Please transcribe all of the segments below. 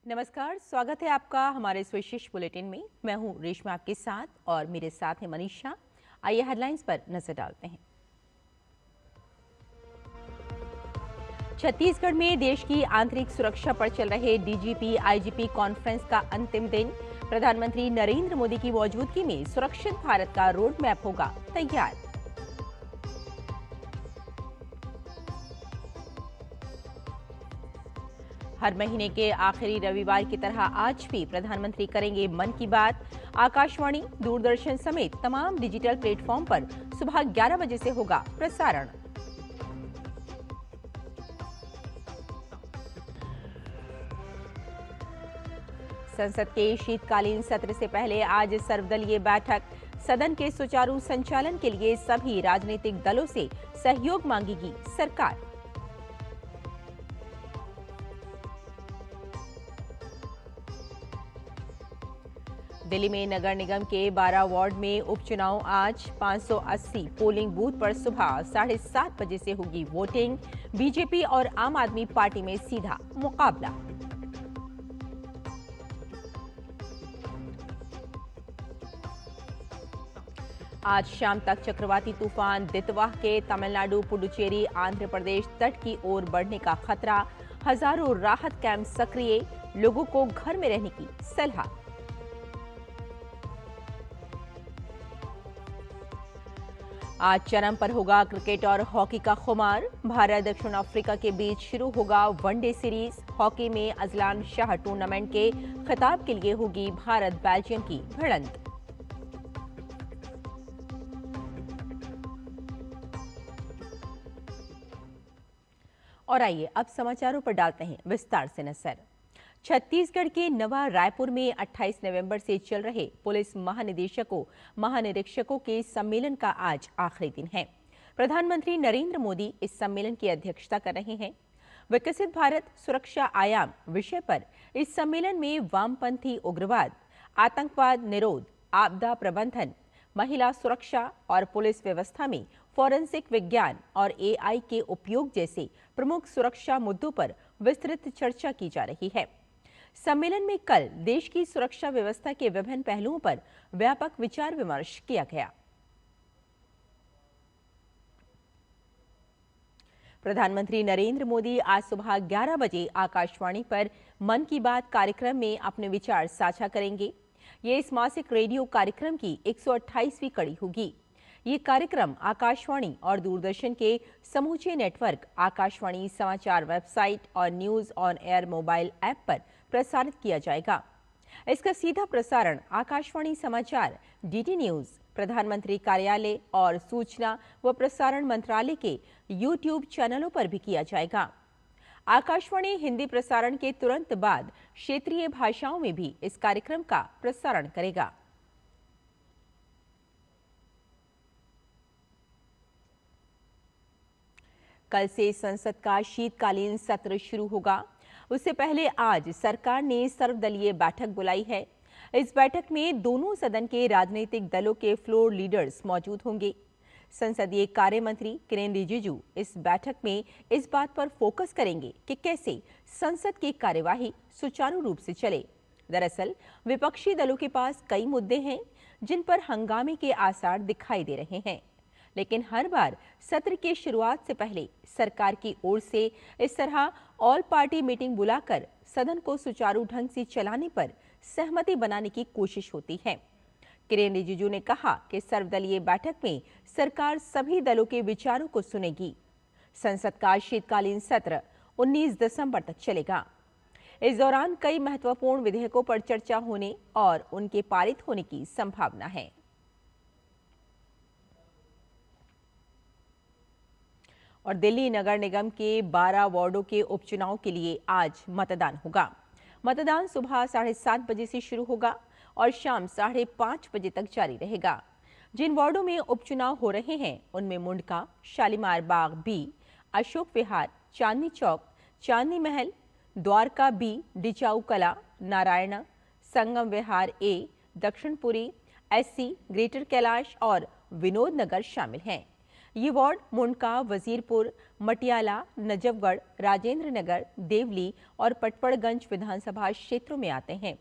नमस्कार, स्वागत है आपका हमारे इस विशेष बुलेटिन में। मैं हूं रेशमा आपके साथ और मेरे साथ है मनीषा। आइए हेडलाइंस पर नजर डालते हैं। छत्तीसगढ़ में देश की आंतरिक सुरक्षा पर चल रहे डीजीपी आईजीपी कॉन्फ्रेंस का अंतिम दिन। प्रधानमंत्री नरेंद्र मोदी की मौजूदगी में सुरक्षित भारत का रोड मैप होगा तैयार। हर महीने के आखिरी रविवार की तरह आज भी प्रधानमंत्री करेंगे मन की बात। आकाशवाणी, दूरदर्शन समेत तमाम डिजिटल प्लेटफॉर्म पर सुबह 11 बजे से होगा प्रसारण। संसद के शीतकालीन सत्र से पहले आज सर्वदलीय बैठक। सदन के सुचारू संचालन के लिए सभी राजनीतिक दलों से सहयोग मांगेगी सरकार। दिल्ली में नगर निगम के 12 वार्ड में उपचुनाव आज। 580 पोलिंग बूथ पर सुबह 7:30 बजे से होगी वोटिंग। बीजेपी और आम आदमी पार्टी में सीधा मुकाबला। आज शाम तक चक्रवाती तूफान दितवाह के तमिलनाडु, पुडुचेरी, आंध्र प्रदेश तट की ओर बढ़ने का खतरा। हजारों राहत कैंप सक्रिय, लोगों को घर में रहने की सलाह। आज चरम पर होगा क्रिकेट और हॉकी का खुमार। भारत दक्षिण अफ्रीका के बीच शुरू होगा वनडे सीरीज। हॉकी में अजलान शाह टूर्नामेंट के खिताब के लिए होगी भारत बेल्जियम की भिड़ंत। और आइए अब समाचारों पर डालते हैं विस्तार से नजर। छत्तीसगढ़ के नवा रायपुर में 28 नवंबर से चल रहे पुलिस महानिरीक्षकों के सम्मेलन का आज आखिरी दिन है। प्रधानमंत्री नरेंद्र मोदी इस सम्मेलन की अध्यक्षता कर रहे हैं। विकसित भारत सुरक्षा आयाम विषय पर इस सम्मेलन में वामपंथी उग्रवाद, आतंकवाद निरोध, आपदा प्रबंधन, महिला सुरक्षा और पुलिस व्यवस्था में फॉरेंसिक विज्ञान और एआई के उपयोग जैसे प्रमुख सुरक्षा मुद्दों पर विस्तृत चर्चा की जा रही है। सम्मेलन में कल देश की सुरक्षा व्यवस्था के विभिन्न पहलुओं पर व्यापक विचार विमर्श किया गया। प्रधानमंत्री नरेंद्र मोदी आज सुबह 11 बजे आकाशवाणी पर मन की बात कार्यक्रम में अपने विचार साझा करेंगे। ये इस मासिक रेडियो कार्यक्रम की 128वीं कड़ी होगी। ये कार्यक्रम आकाशवाणी और दूरदर्शन के समूचे नेटवर्क, आकाशवाणी समाचार वेबसाइट और news on air mobile app पर प्रसारित किया जाएगा। इसका सीधा प्रसारण आकाशवाणी समाचार, डीडी न्यूज, प्रधानमंत्री कार्यालय और सूचना व प्रसारण मंत्रालय के यूट्यूब चैनलों पर भी किया जाएगा। आकाशवाणी हिंदी प्रसारण के तुरंत बाद क्षेत्रीय भाषाओं में भी इस कार्यक्रम का प्रसारण करेगा। कल से संसद का शीतकालीन सत्र शुरू होगा। उससे पहले आज सरकार ने सर्वदलीय बैठक बुलाई है। इस बैठक में दोनों सदन के राजनीतिक दलों के फ्लोर लीडर्स मौजूद होंगे। संसदीय कार्य मंत्री किरेन रिजिजू इस बैठक में इस बात पर फोकस करेंगे कि कैसे संसद की कार्यवाही सुचारू रूप से चले। दरअसल विपक्षी दलों के पास कई मुद्दे हैं जिन पर हंगामे के आसार दिखाई दे रहे हैं, लेकिन हर बार सत्र की शुरुआत से पहले सरकार की ओर से इस तरह ऑल पार्टी मीटिंग बुलाकर सदन को सुचारू ढंग से चलाने पर सहमति बनाने की कोशिश होती है। किरेन रिजिजू ने कहा कि सर्वदलीय बैठक में सरकार सभी दलों के विचारों को सुनेगी। संसद का शीतकालीन सत्र 19 दिसंबर तक चलेगा। इस दौरान कई महत्वपूर्ण विधेयकों पर चर्चा होने और उनके पारित होने की संभावना है। और दिल्ली नगर निगम के 12 वार्डों के उपचुनाव के लिए आज मतदान होगा। मतदान सुबह 7:30 बजे से शुरू होगा और शाम 5:30 बजे तक जारी रहेगा। जिन वार्डों में उपचुनाव हो रहे हैं उनमें मुंडका, शालीमार बाग बी, अशोक विहार, चांदनी चौक, चांदनी महल, द्वारका बी, डिचाऊ कला, नारायण, संगम विहार ए, दक्षिणपुरी, एससी, ग्रेटर कैलाश और विनोद नगर शामिल हैं। ये वार्ड मुंडका, वजीरपुर, मटियाला, नजफगढ़, राजेंद्र नगर, देवली और पटपड़गंज विधानसभा क्षेत्रों में आते हैं।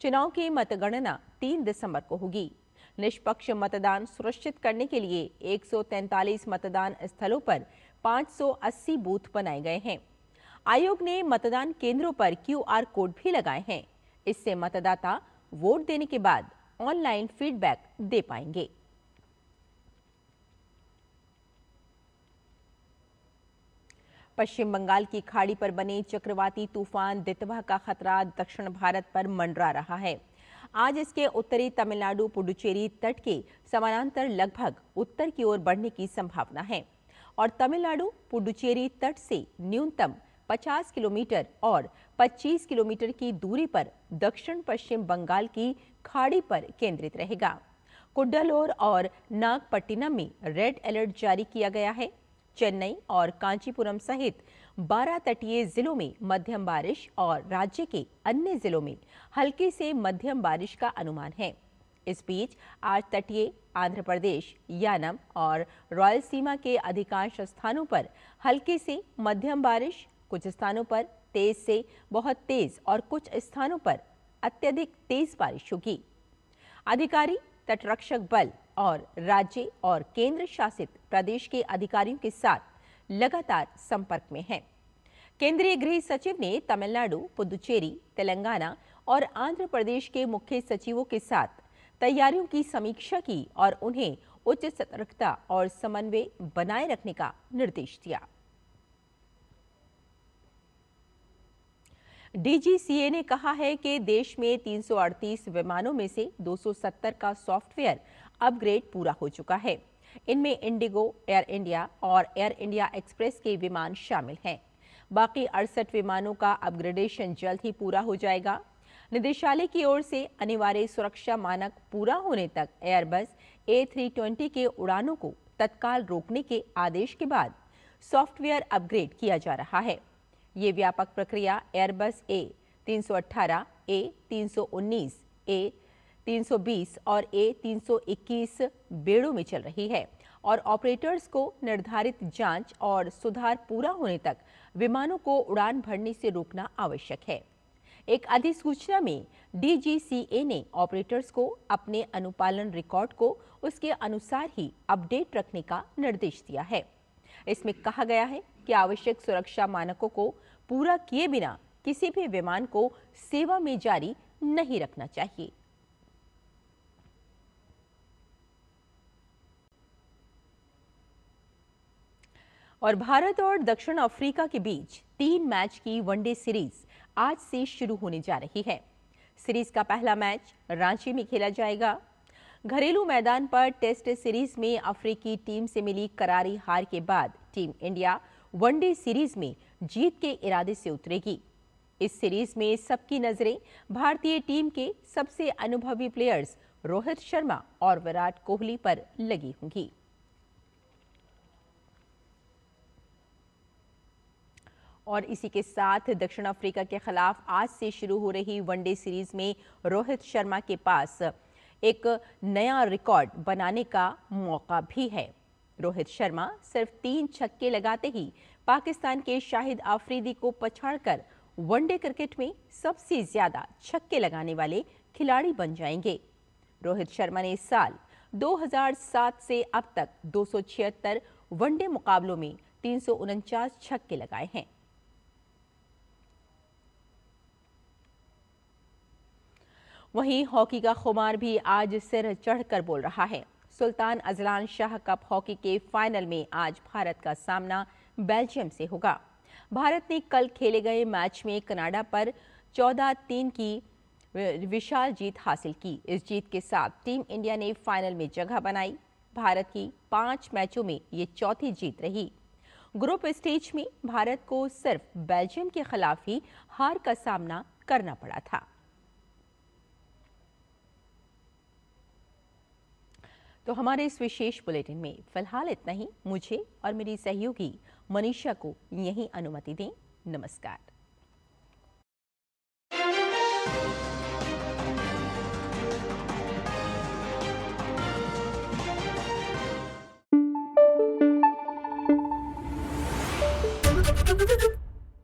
चुनाव की मतगणना 3 दिसंबर को होगी। निष्पक्ष मतदान सुनिश्चित करने के लिए 143 मतदान स्थलों पर 580 बूथ बनाए गए हैं। आयोग ने मतदान केंद्रों पर QR कोड भी लगाए हैं। इससे मतदाता वोट देने के बाद ऑनलाइन फीडबैक दे पाएंगे। पश्चिम बंगाल की खाड़ी पर बने चक्रवाती तूफान दितवा का खतरा दक्षिण भारत पर मंडरा रहा है। आज इसके उत्तरी तमिलनाडु पुडुचेरी तट के समानांतर लगभग उत्तर की ओर बढ़ने की संभावना है और तमिलनाडु पुडुचेरी तट से न्यूनतम 50 किलोमीटर और 25 किलोमीटर की दूरी पर दक्षिण पश्चिम बंगाल की खाड़ी पर केंद्रित रहेगा। कुड्डलोर और नागपट्टिनम में रेड अलर्ट जारी किया गया है। चेन्नई और कांचीपुरम सहित 12 तटीय जिलों में मध्यम बारिश और राज्य के अन्य जिलों में हल्की से मध्यम बारिश का अनुमान है। इस बीच आज तटीय आंध्र प्रदेश, यानम और रायलसीमा के अधिकांश स्थानों पर हल्की से मध्यम बारिश, कुछ स्थानों पर तेज से बहुत तेज और कुछ स्थानों पर अत्यधिक तेज बारिश होगी। अधिकारी, तटरक्षक बल और राज्य और केंद्र शासित प्रदेश के अधिकारियों के साथ लगातार संपर्क में हैं। केंद्रीय गृह सचिव ने तमिलनाडु, पुदुचेरी, तेलंगाना और आंध्र प्रदेश के मुख्य सचिवों के साथ तैयारियों की समीक्षा की और उन्हें उच्च सतर्कता और समन्वय बनाए रखने का निर्देश दिया। DGCA ने कहा है कि देश में 338 विमानों में से 270 का सॉफ्टवेयर अपग्रेड पूरा हो चुका है। इनमें इंडिगो, एयर इंडिया और एयर इंडिया एक्सप्रेस के विमान शामिल हैं। बाकी 68 विमानों का अपग्रेडेशन जल्द ही पूरा हो जाएगा। निदेशालय की ओर से अनिवार्य सुरक्षा मानक पूरा होने तक एयरबस A320 के उड़ानों को तत्काल रोकने के आदेश के बाद सॉफ्टवेयर अपग्रेड किया जा रहा है। ये व्यापक प्रक्रिया एयरबस A318, A319, A320 और A321 बेड़ों में चल रही है और ऑपरेटर्स को निर्धारित जांच और सुधार पूरा होने तक विमानों को उड़ान भरने से रोकना आवश्यक है। एक अधिसूचना में DGCA ने ऑपरेटर्स को अपने अनुपालन रिकॉर्ड को उसके अनुसार ही अपडेट रखने का निर्देश दिया है। इसमें कहा गया है कि आवश्यक सुरक्षा मानकों को पूरा किए बिना किसी भी विमान को सेवा में जारी नहीं रखना चाहिए। और भारत और दक्षिण अफ्रीका के बीच 3 मैच की वनडे सीरीज आज से शुरू होने जा रही है। सीरीज का पहला मैच रांची में खेला जाएगा। घरेलू मैदान पर टेस्ट सीरीज में अफ्रीकी टीम से मिली करारी हार के बाद टीम इंडिया वनडे सीरीज में जीत के इरादे से उतरेगी। इस सीरीज में सबकी नजरें भारतीय टीम के सबसे अनुभवी प्लेयर्स रोहित शर्मा और विराट कोहली पर लगी होंगी। और इसी के साथ दक्षिण अफ्रीका के खिलाफ आज से शुरू हो रही वनडे सीरीज में रोहित शर्मा के पास एक नया रिकॉर्ड बनाने का मौका भी है। रोहित शर्मा सिर्फ 3 छक्के लगाते ही पाकिस्तान के शाहिद आफरीदी को पछाड़कर वनडे क्रिकेट में सबसे ज्यादा छक्के लगाने वाले खिलाड़ी बन जाएंगे। रोहित शर्मा ने इस साल 2007 से अब तक 276 वनडे मुकाबलों में 349 छक्के लगाए हैं। वहीं हॉकी का खुमार भी आज सिर चढ़कर बोल रहा है। Sultan Azlan Shah cup hockey के फाइनल में आज भारत का सामना बेल्जियम से होगा। भारत ने कल खेले गए मैच में कनाडा पर 14-3 की विशाल जीत हासिल की। इस जीत के साथ टीम इंडिया ने फाइनल में जगह बनाई। भारत की 5 मैचों में ये चौथी जीत रही। ग्रुप स्टेज में भारत को सिर्फ बेल्जियम के खिलाफ ही हार का सामना करना पड़ा था। तो हमारे इस विशेष बुलेटिन में फिलहाल इतना ही। मुझे और मेरी सहयोगी मनीषा को यहीं अनुमति दें। नमस्कार।